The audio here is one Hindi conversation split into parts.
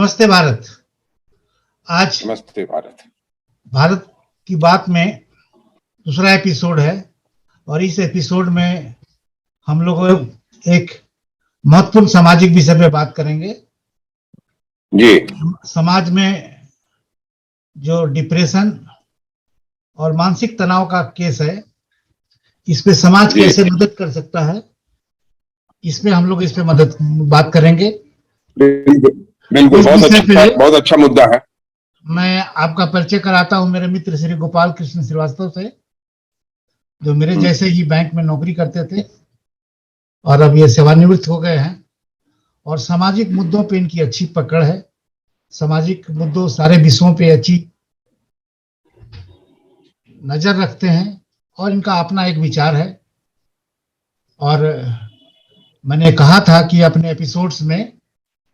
नमस्ते भारत। आज नमस्ते भारत। भारत की बात में दूसरा एपिसोड है और इस एपिसोड में हम लोग एक महत्वपूर्ण सामाजिक विषय पे बात करेंगे। जी। समाज में जो डिप्रेशन और मानसिक तनाव का केस है, इस पे समाज कैसे मदद कर सकता है, इसमें हम लोग इस पे बात करेंगे। बिल्कुल, बहुत अच्छा मुद्दा है। मैं आपका परिचय कराता हूं मेरे मित्र श्री गोपाल कृष्ण श्रीवास्तव से, जो मेरे जैसे ही बैंक में नौकरी करते थे और अब ये सेवानिवृत्त हो गए हैं। और सामाजिक मुद्दों पे इनकी अच्छी पकड़ है। सामाजिक मुद्दों, सारे विषयों पे अच्छी नजर रखते हैं और इनका अपना एक विचार है। और मैंने कहा था कि अपने एपिसोड्स में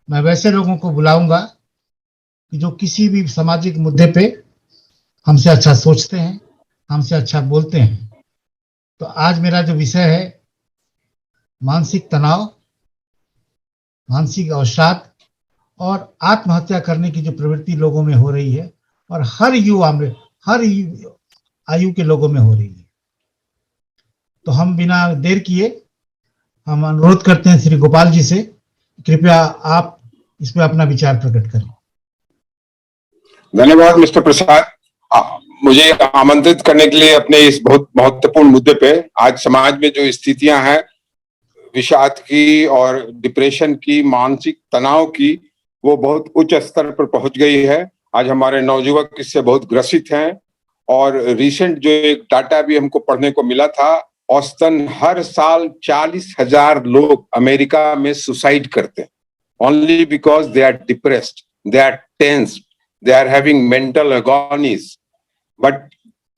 मैं वैसे लोगों को बुलाऊंगा कि जो किसी भी सामाजिक मुद्दे पे हमसे अच्छा सोचते हैं, हमसे अच्छा बोलते हैं। तो आज मेरा जो विषय है, मानसिक तनाव, मानसिक अवसाद और आत्महत्या करने की जो प्रवृत्ति लोगों में हो रही है और हर युवा में, हर आयु के लोगों में हो रही है। तो हम बिना देर किए हम अनुरोध करते हैं श्री गोपाल जी से, कृपया आप इस पे अपना विचार प्रकट करें। धन्यवाद मिस्टर प्रसाद, मुझे आमंत्रित करने के लिए अपने इस बहुत महत्वपूर्ण मुद्दे पे। आज समाज में जो स्थितियां हैं विषाद की और डिप्रेशन की, मानसिक तनाव की, वो बहुत उच्च स्तर पर पहुंच गई है। आज हमारे नवयुवक इससे बहुत ग्रसित हैं और रिसेंट जो एक डाटा भी हमको पढ़ने को मिला था, औसतन हर साल 40,000 लोग अमेरिका में सुसाइड करते हैं, only because they are depressed, they are tensed, they are having mental agonies. But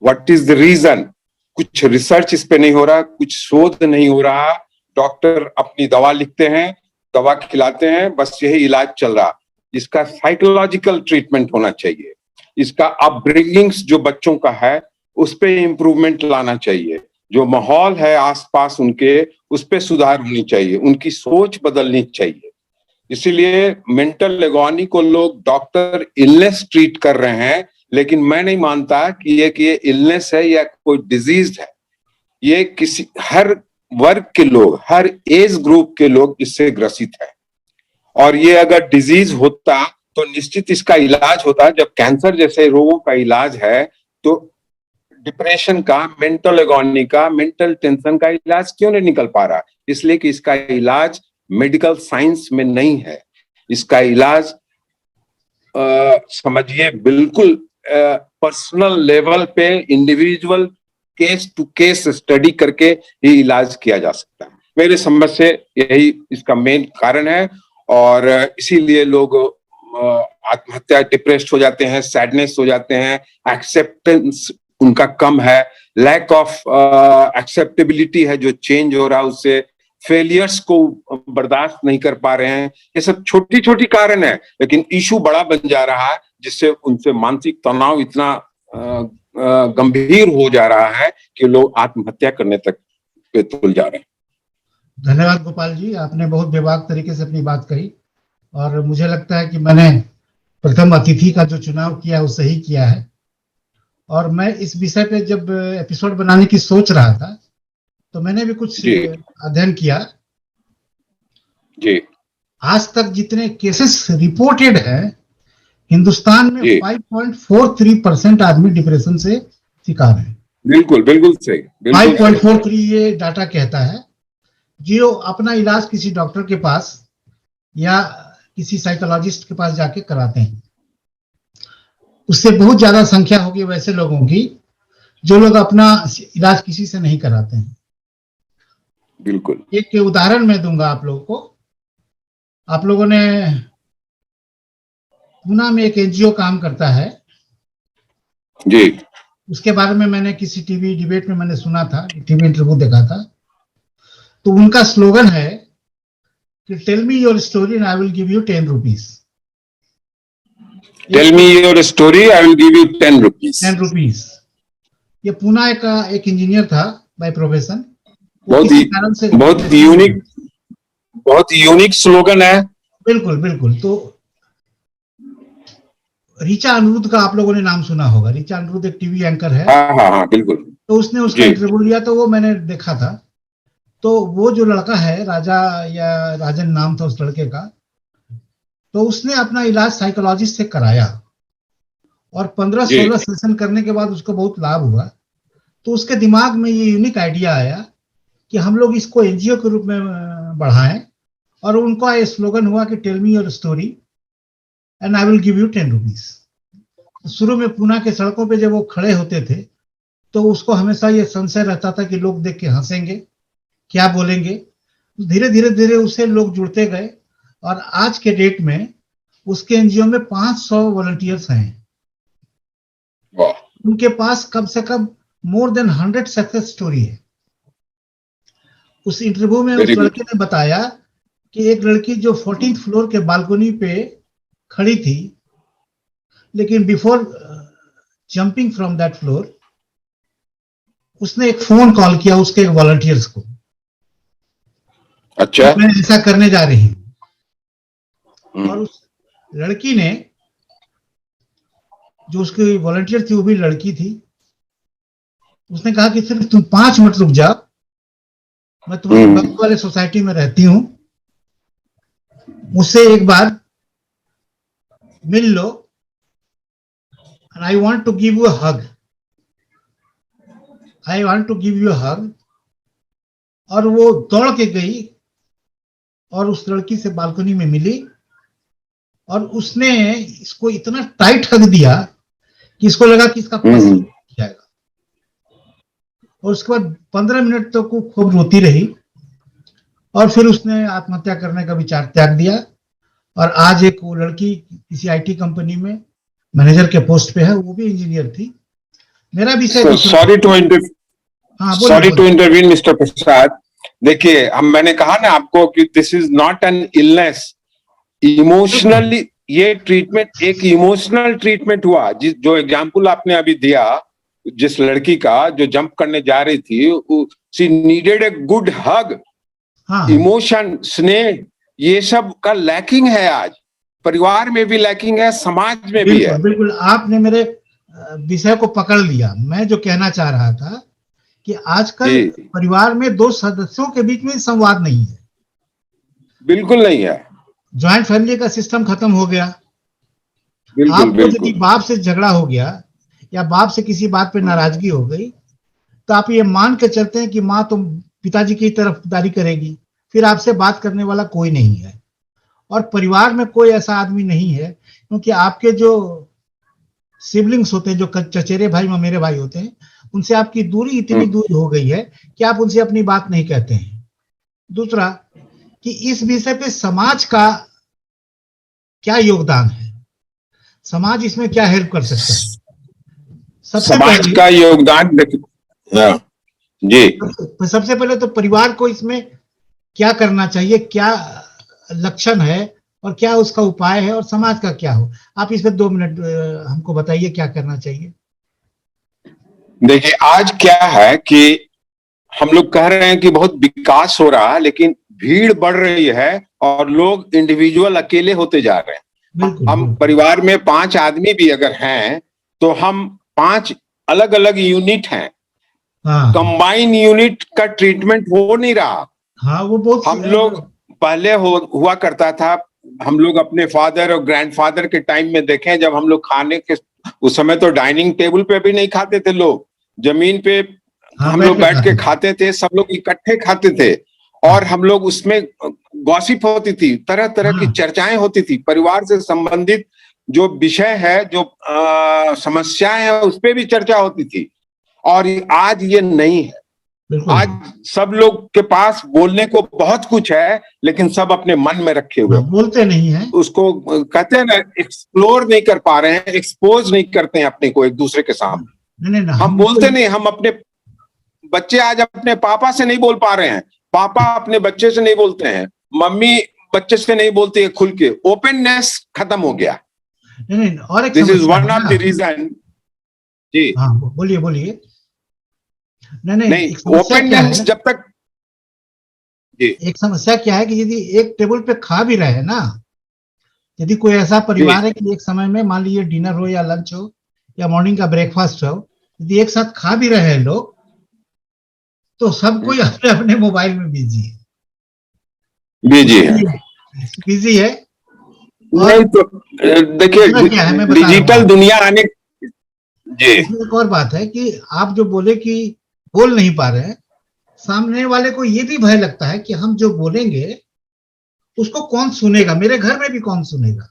what is the reason? कुछ रिसर्च इस पे नहीं हो रहा, कुछ शोध नहीं हो रहा। डॉक्टर अपनी दवा लिखते हैं, दवा खिलाते हैं, बस यही इलाज चल रहा। इसका साइकोलॉजिकल ट्रीटमेंट होना चाहिए। इसका अपब्रिंगिंग्स जो बच्चों का है उस पे इम्प्रूवमेंट लाना चाहिए। जो माहौल है आसपास उनके, उस पे सुधार होनी चाहिए, उनकी सोच बदलनी चाहिए। इसीलिए मेंटल एगोनी को लोग डॉक्टर इलनेस ट्रीट कर रहे हैं, लेकिन मैं नहीं मानता कि ये इलनेस है या कोई डिजीज है। ये किसी हर वर्ग के लोग, हर एज ग्रुप के लोग इससे ग्रसित हैं। और ये अगर डिजीज होता तो निश्चित इसका इलाज होता। जब कैंसर जैसे रोगों का इलाज है तो डिप्रेशन का, मेंटल एगोनी का, मेंटल टेंशन का इलाज क्यों नहीं निकल पा रहा? इसलिए कि इसका इलाज मेडिकल साइंस में नहीं है। इसका इलाज समझिए बिल्कुल पर्सनल लेवल पे, individual case to case study करके ही इलाज किया जा सकता है। मेरे समझ से यही इसका मेन कारण है और इसीलिए लोग आत्महत्या, डिप्रेस्ड हो जाते हैं, सैडनेस हो जाते हैं, एक्सेप्टेंस उनका कम है, लैक ऑफ एक्सेप्टेबिलिटी है जो चेंज हो रहा है उससे, फेलियर्स को बर्दाश्त नहीं कर पा रहे हैं। ये सब छोटी छोटी कारण है, लेकिन इशू बड़ा बन जा रहा है जिससे उनसे मानसिक तनाव इतना गंभीर हो जा रहा है कि लोग आत्महत्या करने तक पे तुल जा रहे हैं। धन्यवाद गोपाल जी, आपने बहुत बेबाक तरीके से अपनी बात कही और मुझे लगता है कि मैंने प्रथम अतिथि का जो चुनाव किया वो सही किया है। और मैं इस विषय पे जब एपिसोड बनाने की सोच रहा था तो मैंने भी कुछ अध्ययन किया। जी। आज तक जितने केसेस रिपोर्टेड हैं हिंदुस्तान में 5.43% आदमी डिप्रेशन से शिकार है। बिल्कुल सही। 5.43 ये डाटा कहता है। जो अपना इलाज किसी डॉक्टर के पास या किसी साइकोलॉजिस्ट के पास जाके कराते हैं, उससे बहुत ज्यादा संख्या होगी वैसे लोगों की जो लोग अपना इलाज किसी से नहीं कराते हैं। बिल्कुल। एक उदाहरण मैं दूंगा आप लोगों को। आप लोगों ने पूना में एक एनजीओ काम करता है जी, उसके बारे में मैंने किसी टीवी डिबेट में मैंने सुना था, टीवी इंटरव्यू देखा था। तो उनका स्लोगन है कि tell me your story and I will give you 10 rupees. Tell me your story, I will give you 10 rupees. 10 rupees. ये पूना का एक इंजीनियर था बाय प्रोफेशन। बहुत यूनिक स्लोगन है। बिल्कुल। तो रीचा अनिरुद्ध का आप लोगों ने नाम सुना होगा। रीचा अनिरुद्ध एक टीवी एंकर है। हाँ हाँ हाँ, बिल्कुल। तो उसने उसका जी इंटरव्यू लिया, तो वो मैंने देखा था। तो वो जो लड़का है, राजा या राजन नाम था उस लड़के का, तो उसने अपना इलाज साइकोलॉजिस्ट से कराया और जी 15-16 सेशन करने के बाद उसको बहुत लाभ हुआ। तो उसके दिमाग में ये यूनिक आइडिया आया कि हम लोग इसको एनजीओ के रूप में बढ़ाएं। और उनका ये स्लोगन हुआ कि tell me your story and I will give you 10 rupees. शुरू में पूना के सड़कों पे जब वो खड़े होते थे, तो उसको हमेशा ये संशय रहता था कि लोग देख के हंसेंगे, क्या बोलेंगे। धीरे धीरे धीरे उससे लोग जुड़ते गए और आज के डेट में उसके एनजीओ में 500 वॉलंटियर्स हैं। वाह, उनके पास कम से कम मोर देन 100 सक्सेस स्टोरी है। उस इंटरव्यू में वेरी उस गुड। लड़के ने बताया कि एक लड़की जो 14th फ्लोर के बालकनी पे खड़ी थी, लेकिन before jumping from that floor उसने एक फोन कॉल किया उसके वॉलंटियर्स को कि अच्छा। मैं ऐसा करने जा रही हूँ। और हम्म उस लड़की ने, जो उसकी वॉलंटियर थी वो भी लड़की थी, उसने कहा कि सिर्फ तुम 5 मिनट रुक जाओ, मैं तुम्हारे बगल हम्म वाले सोसाइटी में रहती हूँ, मुझसे एक बार मिल लो, and I want to give you a hug, I want to give you a hug. और वो दौड़ के गई और उस लड़की से बालकनी में मिली और उसने इसको इतना टाइट हग दिया कि इसको लगा कि इसका पसीना हम्म छूट जाएगा। और उसके बाद 15 मिनट तक वो खूब रोती रही और फिर उसने आत्महत्या करने का विचार त्याग दिया। और आज एक वो लड़की किसी आईटी कंपनी में मैनेजर के पोस्ट पे है, वो भी इंजीनियर थी। मेरा विषय दूसरा सॉरी था। टू हाँ, बोलिए सॉरी टू बोलिए। इंटरवीन मिस्टर प्रसाद। देखिए, मैंने कहा ना आपको कि this is not an illness, बिल्कुल। इमोशनली ये ट्रीटमेंट एक इमोशनल ट्रीटमेंट हुआ। जिस जो एग्जाम्पल आपने अभी दिया, जिस लड़की का जो जंप करने जा रही थी, शी नीडेड ए गुड हग। हाँ हाँ, इमोशन, स्नेह, ये सब का लैकिंग है आज। परिवार में भी लैकिंग है, समाज में भी बिल्कुल है। बिल्कुल आपने मेरे विषय को पकड़ लिया। मैं जो कहना चाह रहा था कि आजकल जी, परिवार में दो सदस्यों के बीच में संवाद नहीं है। बिल्कुल नहीं है। ज्वाइंट फैमिली का सिस्टम खत्म हो गया। बिल्कुल आपको यदि बिल्कुल। बाप से झगड़ा हो गया या बाप से किसी बात पे नाराजगी हो गई, तो आप ये मान के चलते हैं कि माँ तुम पिताजी की तरफदारी करेगी, फिर आपसे बात करने वाला कोई नहीं है। और परिवार में कोई ऐसा आदमी नहीं है, क्योंकि आपके जो सिबलिंग्स होते हैं, जो चचेरे भाई ममेरे भाई होते हैं, उनसे आपकी दूरी इतनी हम्म, दूर हो गई है कि आप उनसे अपनी बात नहीं कहते हैं। दूसरा, कि इस विषय पे समाज का क्या योगदान है, समाज इसमें क्या हेल्प कर सकता है। सबसे समाज पहले का योगदान हाँ, जी। सबसे पहले तो परिवार को इसमें क्या करना चाहिए, क्या लक्षण है और क्या उसका उपाय है, और समाज का क्या हो। आप इस पे 2 मिनट हमको बताइए क्या करना चाहिए। देखिए, आज क्या है कि हम लोग कह रहे हैं कि बहुत विकास हो रहा है, लेकिन भीड़ बढ़ रही है और लोग इंडिविजुअल अकेले होते जा रहे हैं। बिल्कुल हम बिल्कुल। परिवार में 5 आदमी भी अगर हैं, तो हम 5 अलग अलग यूनिट हैं। हाँ कंबाइन यूनिट का ट्रीटमेंट हो नहीं रहा। हाँ, वो बहुत हम लोग पहले हुआ करता था। हम लोग अपने फादर और ग्रैंडफादर के टाइम में देखें, जब हम लोग खाने के, उस समय तो डाइनिंग टेबल पे भी नहीं खाते थे लोग, जमीन पे हाँ, हम बैठ लोग के बैठ के खाते थे। खाते थे, सब लोग इकट्ठे खाते थे। और हाँ हम लोग उसमें गॉसिप होती थी, तरह तरह की हाँ, चर्चाएं होती थी, परिवार से संबंधित जो विषय है, जो समस्याएं हैं, उस पर भी चर्चा होती थी। और आज ये नहीं है। बिल्कुल आज नहीं। सब लोग के पास बोलने को बहुत कुछ है, लेकिन सब अपने मन में रखे हुए, हाँ, बोलते नहीं है। उसको कहते हैं ना, एक्सप्लोर नहीं कर पा रहे हैं, एक्सपोज नहीं करते हैं अपने को एक दूसरे के सामने। नहीं नहीं नहीं, हम हमको बोलते नहीं, हम अपने बच्चे आज अपने पापा से नहीं बोल पा रहे हैं, पापा अपने बच्चे से नहीं बोलते हैं, मम्मी बच्चे से नहीं बोलती है खुल के। ओपननेस खत्म हो गया। नहीं नहीं, और एक दिस इज समस्या वन है ऑफ ना। The reason. जी। हाँ, बोलिए बोलिए। नहीं नहीं, नहीं, एक समस्या क्या है ओपननेस ना, जब तक। जी। एक समस्या क्या है कि यदि एक टेबल पे खा भी रहे हैं ना, यदि कोई ऐसा परिवार है कि एक समय में मान लीजिए डिनर हो या लंच हो या मॉर्निंग का ब्रेकफास्ट हो, यदि एक साथ खा भी रहे हैं लोग, तो सब कोई अपने अपने मोबाइल में बिजी है। बिजी है। नहीं तो देखिए, क्या है मैं बता रहा डिजिटल दुनिया आने जी, इसमें एक और बात है कि आप जो बोले कि बोल नहीं पा रहे हैं, सामने वाले को ये भी भय लगता है कि हम जो बोलेंगे उसको कौन सुनेगा, मेरे घर में भी कौन सुनेगा।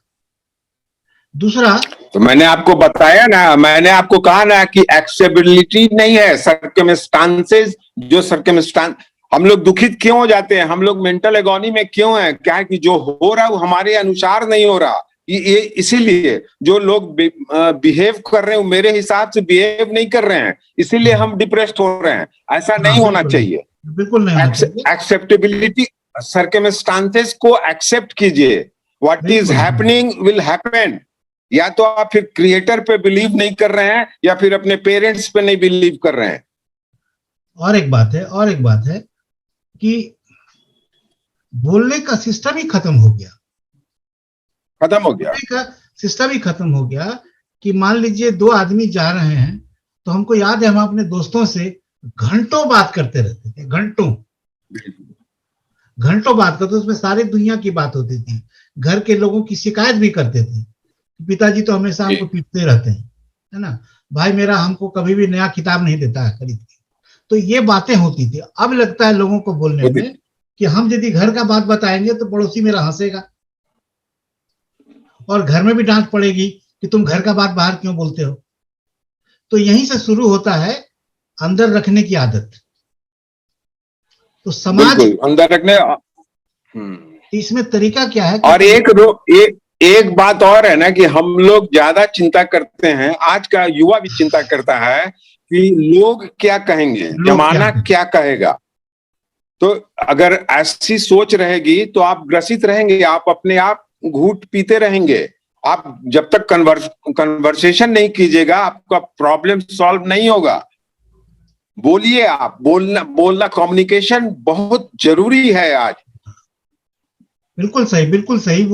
दूसरा, तो मैंने आपको बताया ना, मैंने आपको कहा ना कि एक्सेसिबिलिटी नहीं है, सर्कमस्टांसेस, जो सर्कमस्टांस, हम लोग दुखित क्यों हो जाते हैं, हम लोग मेंटल एगोनी में क्यों हैं, क्या है कि जो हो रहा है वो हमारे अनुसार नहीं हो रहा, ये इसीलिए जो लोग बिहेव कर रहे हैं वो मेरे हिसाब से बिहेव नहीं कर रहे हैं, इसीलिए हम डिप्रेस्ड हो रहे हैं। ऐसा नहीं होना चाहिए, बिल्कुल नहीं होना चाहिए। एक्सेप्टेबिलिटी, सर्कमस्टांसेस को एक्सेप्ट कीजिए, what is happening will happen. या तो आप फिर क्रिएटर पे बिलीव नहीं कर रहे हैं या फिर अपने पेरेंट्स पे नहीं बिलीव कर रहे हैं। और एक बात है कि बोलने का सिस्टम ही खत्म हो गया, सिस्टम ही खत्म हो गया कि मान लीजिए दो आदमी जा रहे हैं, तो हमको याद है हम अपने दोस्तों से घंटों बात करते रहते थे, घंटों बात करते, उसमें सारी दुनिया की बात होती थी, घर के लोगों की शिकायत भी करते थे, पिताजी तो हमेशा हमको पीटते रहते हैं, है ना, भाई मेरा हमको कभी भी नया किताब नहीं देता है खरीद के। तो ये बातें होती थी। अब लगता है लोगों को बोलने में कि हम यदि घर का बात बताएंगे तो पड़ोसी मेरा हंसेगा और घर में भी डांट पड़ेगी कि तुम घर का बात बाहर क्यों बोलते हो। तो यहीं से शुरू होता है अंदर रखने की आदत। तो समाज अंदर रखने, इसमें तरीका क्या है? और एक बात और है ना कि हम लोग ज्यादा चिंता करते हैं, आज का युवा भी चिंता करता है कि लोग क्या कहेंगे, जमाना क्या कहेगा। तो अगर ऐसी सोच रहेगी तो आप ग्रसित रहेंगे, आप अपने आप घूंट पीते रहेंगे। आप जब तक कन्वर्सेशन नहीं कीजिएगा आपका प्रॉब्लम सॉल्व नहीं होगा। बोलिए, आप बोलना कम्युनिकेशन बहुत जरूरी है आज। बिल्कुल सही।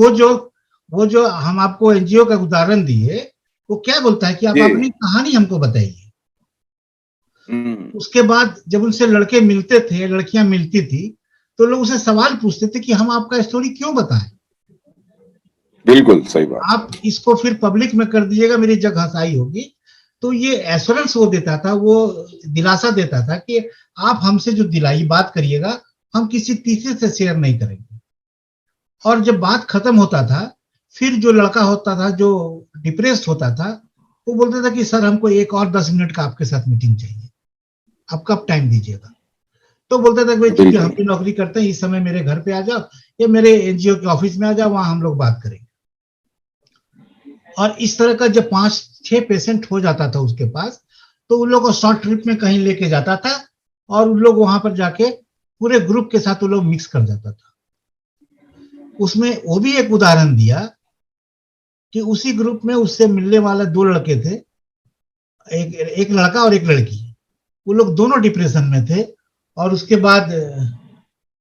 वो जो हम आपको एनजीओ का उदाहरण दिए, वो क्या बोलता है कि आप अपनी कहानी हमको बताइए। उसके बाद जब उनसे लड़के मिलते थे, लड़कियां मिलती थी, तो लोग उसे सवाल पूछते थे कि हम आपका स्टोरी क्यों बताएं। बिल्कुल सही बात। आप इसको फिर पब्लिक में कर दीजिएगा, मेरी जगह हंसाई होगी। तो ये एश्योरेंस वो देता था, वो दिलासा देता था कि आप हमसे जो दिलाई बात करिएगा, हम किसी तीसरे से शेयर नहीं करेंगे। और जब बात खत्म होता था, फिर जो लड़का होता था जो डिप्रेस्ड होता था, वो बोलता था कि सर हमको एक और 10 मिनट का आपके साथ मीटिंग चाहिए, आप कब टाइम दीजिएगा। तो बोलता था भाई ठीक है, हम भी नौकरी करते हैं, इस समय मेरे घर पे आ जाओ या मेरे एनजीओ के ऑफिस में आ जाओ, वहां हम लोग बात करेंगे। और इस तरह का जब 5-6 पेशेंट हो जाता था उसके पास, तो उन लोग को शॉर्ट ट्रिप में कहीं लेके जाता था और उन लोग वहां पर जाके पूरे ग्रुप के साथ वो लोग मिक्स कर जाता था। उसमें वो भी एक उदाहरण दिया कि उसी ग्रुप में उससे मिलने वाले 2 लड़के थे, एक लड़का और एक लड़की। वो लोग दोनों डिप्रेशन में थे और उसके बाद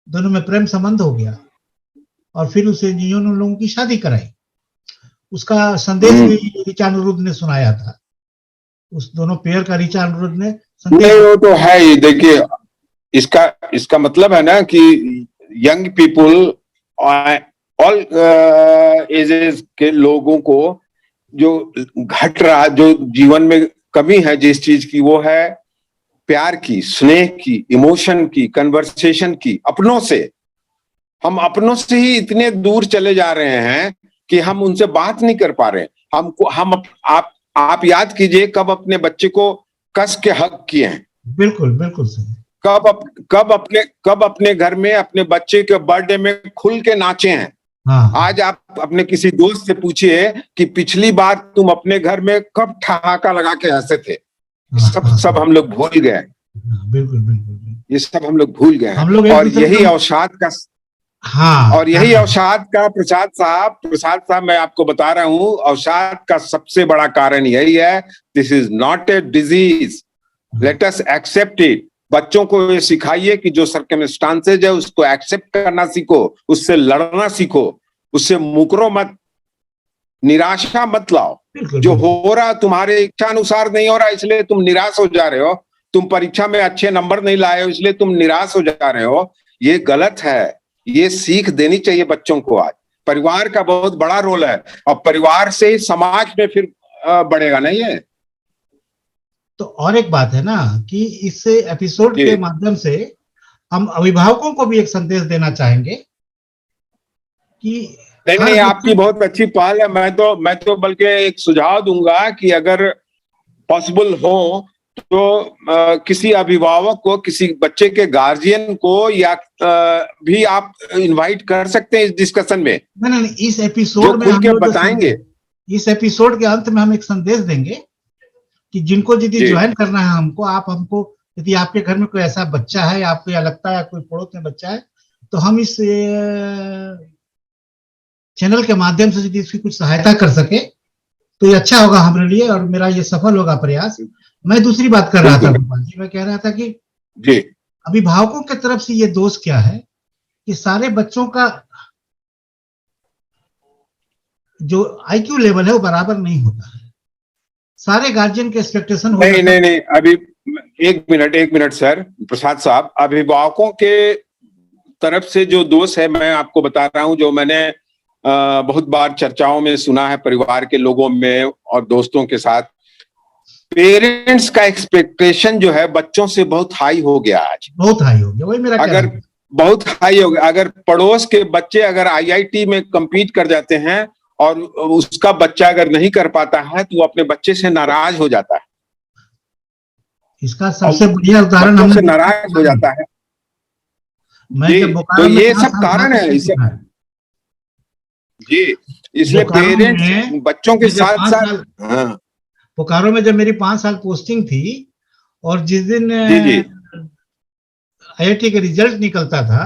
दोनों में प्रेम संबंध हो गया और फिर उस एनजीओ ने उन लोगों की शादी कराई। उसका संदेश भी ऋचा अनिरुद्ध ने सुनाया था, उस दोनों पेयर का ऋचा अनिरुद्ध ने संदेश। नहीं, वो तो है ही। देखिए, इसका मतलब है ना कि यंग पीपुल, ऑल एजेस के लोगों को जो घट रहा, जो जीवन में कमी है जिस चीज की, वो है प्यार की, स्नेह की, इमोशन की, कन्वर्सेशन की, अपनों से। हम अपनों से ही इतने दूर चले जा रहे हैं कि हम उनसे बात नहीं कर पा रहे। आप याद कीजिए कब अपने बच्चे को कस के हक किए हैं। बिल्कुल सही। कब अपने घर में अपने बच्चे के बर्थडे में खुल के नाचे हैं। हाँ। आज आप अपने किसी दोस्त से पूछिए कि पिछली बार तुम अपने घर में कब ठहाका लगा के हंसे थे। सब हम लोग भूल गए। बिल्कुल ये सब हम लोग भूल गए हैं। और यही अवसाद का प्रसाद साहब मैं आपको बता रहा हूं, अवसाद का सबसे बड़ा कारण यही है, this is not a disease, let us accept it. बच्चों को ये सिखाइए कि जो सर्कमस्टांसेज है उसको एक्सेप्ट करना सीखो, उससे लड़ना सीखो, उससे मुकरो मत। निराशा मत लाओ। जो हो रहा तुम्हारे इच्छा अनुसार नहीं हो रहा, इसलिए तुम निराश हो जा रहे हो। तुम परीक्षा में अच्छे नंबर नहीं लाए हो, इसलिए तुम निराश हो जा रहे हो। ये गलत है। ये सीख देनी चाहिए बच्चों को। आज परिवार का बहुत बड़ा रोल है, और परिवार से ही समाज में फिर बढ़ेगा नहीं है। तो और एक बात है ना कि इस एपिसोड के माध्यम से हम अभिभावकों को भी एक संदेश देना चाहेंगे कि नहीं, आपकी बहुत अच्छी पहल है। मैं तो बल्कि एक सुझाव दूंगा कि अगर पॉसिबल हो तो किसी अभिभावक को, किसी बच्चे के गार्जियन को या भी आप इनवाइट कर सकते हैं इस डिस्कशन में। नहीं, इस एपिसोड में खुल के बताएंगे। इस एपिसोड के अंत में हम एक संदेश देंगे कि जिनको यदि ज्वाइन करना है हमको, आप हमको, यदि आपके घर में कोई ऐसा बच्चा है, आपको या लगता है कोई पड़ोस में बच्चा है, तो हम इस चैनल के माध्यम से यदि इसकी कुछ सहायता कर सके तो ये अच्छा होगा हमारे लिए, और मेरा ये सफल होगा प्रयास। मैं दूसरी बात कर रहा था गोपाल जी, मैं कह रहा था कि अभिभावकों की तरफ से ये दोष क्या है कि सारे बच्चों का जो IQ लेवल है वो बराबर नहीं होता है। सारे गार्जियन के एक्सपेक्टेशन नहीं, अभी एक मिनट सर प्रसाद साहब, अभिभावकों के तरफ से जो दोष है मैं आपको बता रहा हूं, जो मैंने बहुत बार चर्चाओं में सुना है परिवार के लोगों में और दोस्तों के साथ। पेरेंट्स का एक्सपेक्टेशन जो है बच्चों से बहुत हाई हो गया आज, बहुत हाई हो गया। वही मेरा अगर बहुत हाई हो गया। अगर पड़ोस के बच्चे अगर IIT में compete कर जाते हैं और उसका बच्चा अगर नहीं कर पाता है तो वो अपने बच्चे से नाराज हो जाता है। इसका सबसे बढ़िया उदाहरण हमसे नाराज हो जाता है। तो ये सब कारण है जी। इसलिए पेरेंट्स बच्चों के साथ साथ, बोकारो में जब मेरी 5 साल पोस्टिंग थी और जिस दिन IIT का रिजल्ट निकलता था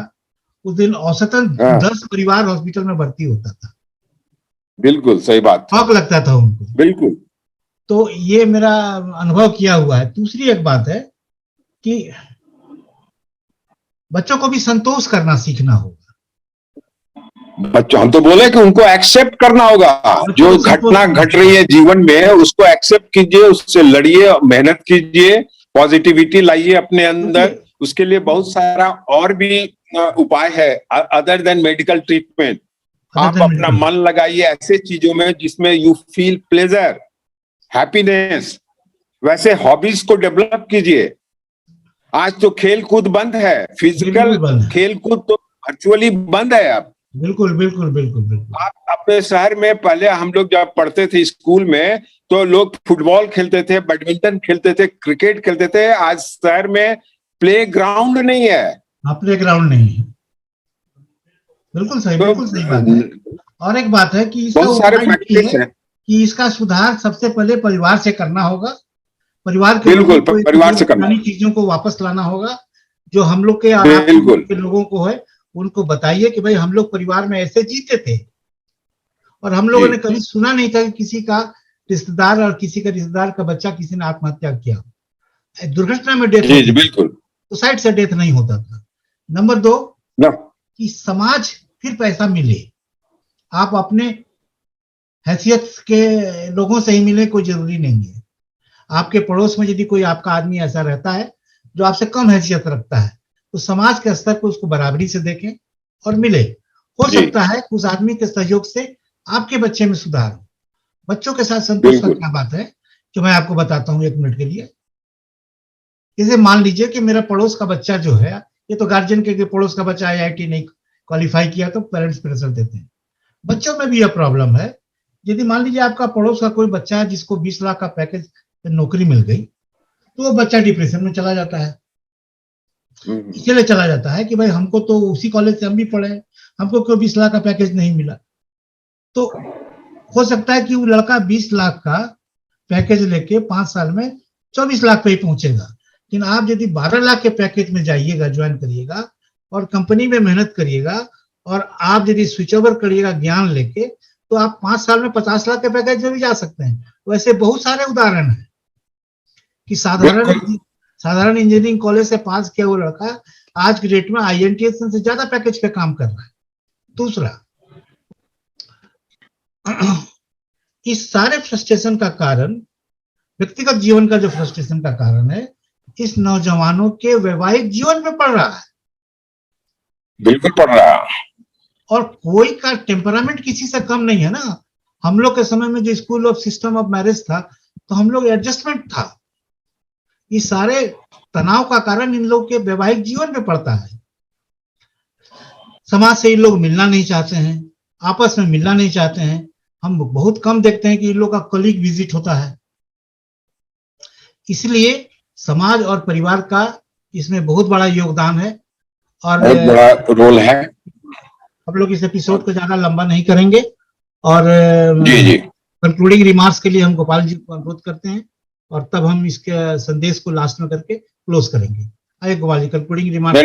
उस दिन औसतन 10 परिवार हॉस्पिटल में भर्ती होता था। बिल्कुल सही बात, शौक लगता था उनको। बिल्कुल। तो ये मेरा अनुभव किया हुआ है। दूसरी एक बात है कि बच्चों को भी संतोष करना सीखना होगा। बच्चों, हम तो बोले कि उनको एक्सेप्ट करना होगा। जो घटना घट रही है जीवन में उसको एक्सेप्ट कीजिए, उससे लड़िए, मेहनत कीजिए, पॉजिटिविटी लाइए अपने अंदर। उसके लिए बहुत सारा और भी उपाय है अदर देन मेडिकल ट्रीटमेंट। आप अपना मन लगाइए ऐसे चीजों में जिसमें यू फील प्लेजर, हैप्पीनेस। वैसे हॉबीज को डेवलप कीजिए। आज तो खेल कूद बंद है, फिजिकल खेल कूद तो वर्चुअली बंद है अब। बिल्कुल बिल्कुल बिल्कुल बिल्कुल। आप अपने शहर में पहले हम लोग जब पढ़ते थे स्कूल में तो लोग फुटबॉल खेलते थे, बैडमिंटन खेलते थे, क्रिकेट खेलते थे। आज शहर में प्ले ग्राउंड नहीं है। प्ले ग्राउंड नहीं है। बिल्कुल सही बात है। और एक बात है कि इसका बहुत सारे फैक्टर्स हैं कि इसका सुधार सबसे पहले परिवार से करना होगा। परिवार के परिवार से करना, चीजों को वापस लाना होगा। जो हम लोग के लोगों को है उनको बताइए कि भाई हम लोग परिवार में ऐसे जीते थे, और हम लोगों ने कभी सुना नहीं था कि किसी का रिश्तेदार और किसी का रिश्तेदार का बच्चा किसी ने आत्महत्या किया, दुर्घटना में डेथ होती, बिल्कुल सुसाइड से डेथ नहीं होता था। नंबर 2 कि समाज फिर पैसा मिले। आप अपने हैसियत के लोगों से ही मिले, कोई जरूरी नहीं है। आपके पड़ोस में यदि कोई आपका आदमी ऐसा रहता है जो आपसे कम हैसियत रखता है तो समाज के स्तर पर उसको बराबरी से देखें और मिले। हो सकता है उस आदमी के सहयोग से आपके बच्चे में सुधार हो। बच्चों के साथ संतोष का क्या बात है जो मैं आपको बताता हूँ 1 मिनट के लिए। जैसे मान लीजिए कि मेरा पड़ोस का बच्चा जो है, ये तो गार्जियन के पड़ोस का बच्चा IIT नहीं क्वालिफाई किया तो पेरेंट्स प्रेशर देते हैं। बच्चों में भी यह प्रॉब्लम है। यदि मान लीजिए आपका पड़ोस का कोई बच्चा है जिसको 20 लाख का पैकेज नौकरी मिल गई तो वो बच्चा डिप्रेशन में चला जाता है। इसलिए चला जाता है कि भाई हमको तो उसी कॉलेज से हम भी पढ़े, हमको क्यों 20 लाख का पैकेज नहीं मिला। तो हो सकता है कि वो लड़का 20 लाख का पैकेज लेके 5 साल में 24 लाख पे ही पहुंचेगा। लेकिन आप यदि 12 लाख के पैकेज में जाइएगा, ज्वाइन करिएगा और कंपनी में मेहनत करिएगा और आप यदि स्विच ओवर करिएगा ज्ञान लेके, तो आप 5 साल में 50 लाख के पैकेज में भी जा सकते हैं। वैसे बहुत सारे उदाहरण हैं कि साधारण इंजीनियरिंग कॉलेज से पास किया हुआ लड़का आज की डेट में IITS से ज्यादा पैकेज पे काम कर रहा है। दूसरा, इस सारे फ्रस्ट्रेशन का कारण, व्यक्तिगत जीवन का जो फ्रस्ट्रेशन का कारण है, इस नौजवानों के वैवाहिक जीवन में पड़ रहा है। बिल्कुल पड़ रहा है। और कोई का टेम्परामेंट किसी से कम नहीं है ना। हम लोग के समय में जो school of system of marriage था, तो हम लोग एडजस्टमेंट था। ये सारे तनाव का कारण इन लोग के वैवाहिक जीवन में पड़ता है। समाज से इन लोग मिलना नहीं चाहते हैं, आपस में मिलना नहीं चाहते हैं। हम बहुत कम देखते हैं कि इन लोग का कलीग विजिट होता है। इसलिए समाज और परिवार का इसमें बहुत बड़ा योगदान है। और बहुत बड़ा रोल है। हम लोग इस एपिसोड को ज्यादा लंबा नहीं करेंगे और जी कंक्लूडिंग रिमार्क्स के लिए हम गोपाल जी को अनुरोध करते हैं, और तब हम इसके संदेश को लास्ट में करके क्लोज करेंगे। आइए गोपाल जी, कंक्लूडिंग रिमार्क्स।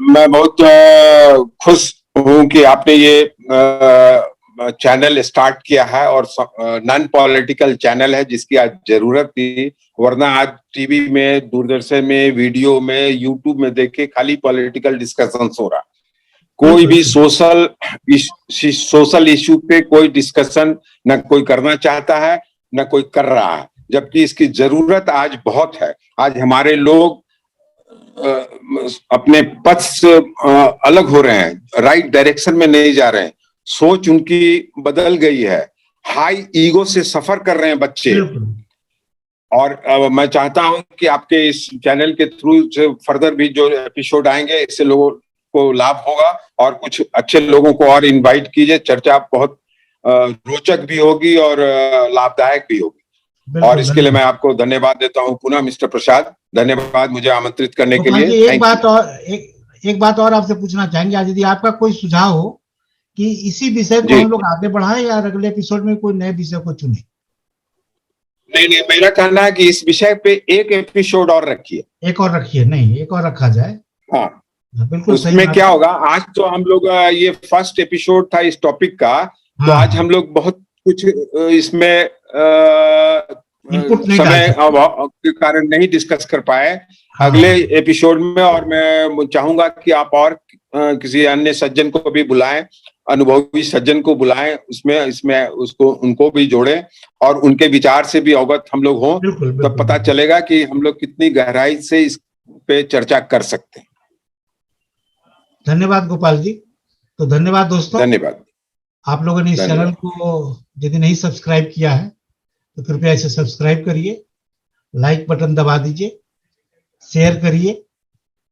मैं बहुत खुश हूं कि आपने ये चैनल स्टार्ट किया है, और नॉन पॉलिटिकल चैनल है जिसकी आज जरूरत थी। वरना आज टीवी में, दूरदर्शन में, वीडियो में, यूट्यूब में देखे खाली पॉलिटिकल डिस्कशन हो रहा। कोई भी सोशल इशू पे कोई डिस्कशन न कोई करना चाहता है, न कोई कर रहा है, जबकि इसकी जरूरत आज बहुत है। आज हमारे लोग अपने पथ से अलग हो रहे हैं, राइट डायरेक्शन में नहीं जा रहे हैं, सोच उनकी बदल गई है, हाई ईगो से सफर कर रहे हैं बच्चे। और मैं चाहता हूं कि आपके इस चैनल के थ्रू से फर्दर भी जो एपिसोड आएंगे, इससे लोगों को लाभ होगा, और कुछ अच्छे लोगों को और इनवाइट कीजिए। चर्चा बहुत रोचक भी होगी और लाभदायक भी होगी। और इसके लिए मैं आपको धन्यवाद देता हूं पुनः, मिस्टर प्रसाद। धन्यवाद मुझे आमंत्रित करने के लिए। एक बात और आपसे पूछना चाहेंगे, आज यदि आपका कोई सुझाव हो कि इसी विषय को हम लोग आगे बढ़ाएं या अगले एपिसोड में कोई नए विषय को चुने। नहीं, मेरा कहना है कि इस विषय पे एक एपिसोड और रखिए। एक और रखा जाए। हाँ, बिल्कुल। उसमें क्या होगा, आज तो हम लोग ये फर्स्ट एपिसोड था इस टॉपिक का। तो आज हम लोग बहुत कुछ इसमें समय अभाव के कारण नहीं डिस्कस कर पाए। अगले एपिसोड में, और मैं चाहूंगा कि आप और किसी अन्य सज्जन को भी बुलाएं, अनुभवी सज्जन को बुलाएं, इसमें उसको उनको भी जोड़ें, और उनके विचार से भी अवगत हम लोग हों। तब पता चलेगा कि हम लोग कितनी गहराई से इस पे चर्चा कर सकते हैं। धन्यवाद गोपाल जी। तो धन्यवाद दोस्तों। धन्यवाद। आप लोगों ने इस चैनल को यदि नहीं सब्सक्राइब किया है तो कृपया इसे सब्सक्राइब करिए, लाइक बटन दबा दीजिए, शेयर करिए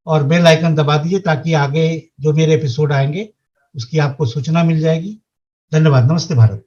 और बेल आइकन दबा दीजिए, ताकि आगे जो मेरे एपिसोड आएंगे उसकी आपको सूचना मिल जाएगी। धन्यवाद। नमस्ते भारत।